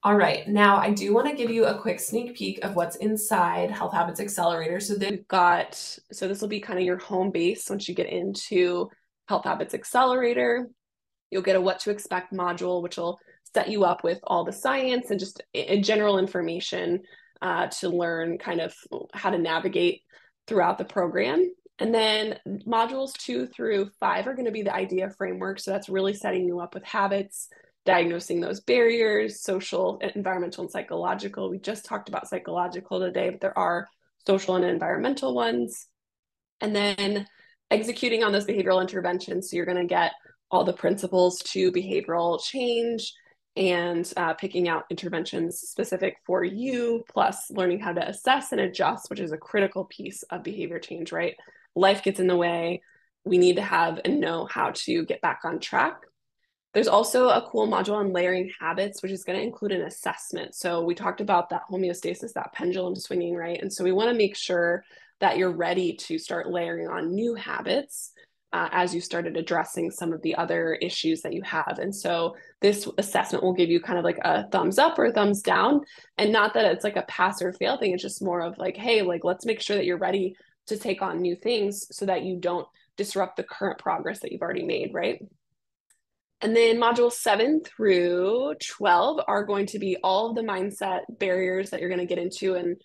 All right, now I do want to give you a quick sneak peek of what's inside Health Habits Accelerator. So this will be kind of your home base once you get into Health Habits Accelerator. You'll get a what to expect module, which will set you up with all the science and just general information to learn kind of how to navigate throughout the program. And then modules 2 through 5 are going to be the idea framework. So that's really setting you up with habits, diagnosing those barriers, social, environmental, and psychological. We just talked about psychological today, but there are social and environmental ones. And then executing on those behavioral interventions. So you're going to get all the principles to behavioral change and picking out interventions specific for you, plus learning how to assess and adjust, which is a critical piece of behavior change, right? Life gets in the way. We need to have and know how to get back on track. There's also a cool module on layering habits, which is going to include an assessment. So we talked about that homeostasis, that pendulum swinging, right? And so we want to make sure that you're ready to start layering on new habits as you started addressing some of the other issues that you have. And so this assessment will give you kind of like a thumbs up or a thumbs down. And not that it's like a pass or fail thing. It's just more of like, hey, like, let's make sure that you're ready to take on new things so that you don't disrupt the current progress that you've already made, right? And then modules 7 through 12 are going to be all of the mindset barriers that you're going to get into. And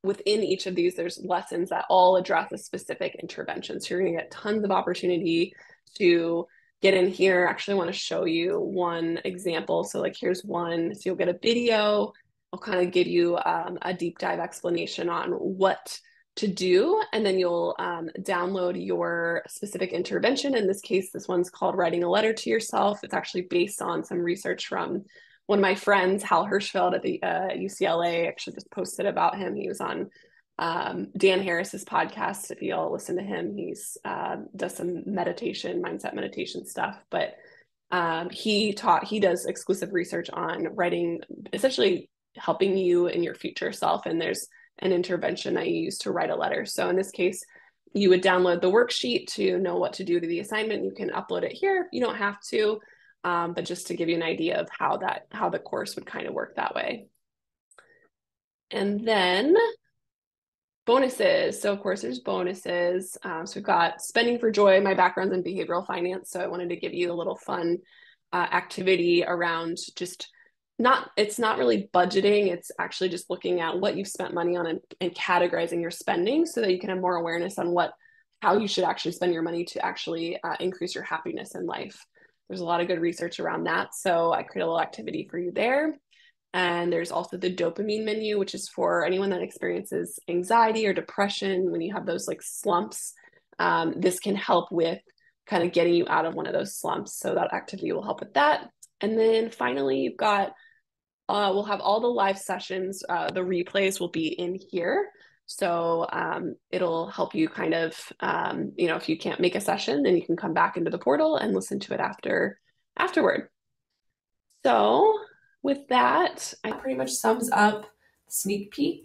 within each of these, there's lessons that all address a specific intervention. So you're going to get tons of opportunity to get in here. Actually, I want to show you one example. So like, here's one. So you'll get a video. I'll kind of give you a deep dive explanation on what to do, and then you'll download your specific intervention. In this case, this one's called Writing a Letter to Yourself. It's actually based on some research from one of my friends, Hal Hirschfeld at the UCLA. Actually just posted about him. He was on Dan Harris's podcast. If you all listen to him, he's does some mindset meditation stuff, but he does exclusive research on writing, essentially helping you in your future self. And there's an intervention that you use to write a letter. So in this case, you would download the worksheet to know what to do to the assignment. You can upload it here. You don't have to, but just to give you an idea of how the course would kind of work that way. And then bonuses. So of course there's bonuses. So we've got spending for joy. My background's in behavioral finance, so I wanted to give you a little fun activity around just it's not really budgeting. It's actually just looking at what you've spent money on and categorizing your spending so that you can have more awareness on how you should actually spend your money to actually increase your happiness in life. There's a lot of good research around that. So I create a little activity for you there. And there's also the dopamine menu, which is for anyone that experiences anxiety or depression. When you have those like slumps, this can help with kind of getting you out of one of those slumps. So that activity will help with that. And then finally, you've got, we'll have all the live sessions. The replays will be in here. So it'll help you kind of, if you can't make a session, then you can come back into the portal and listen to it afterward. So with that, I pretty much sums up sneak peek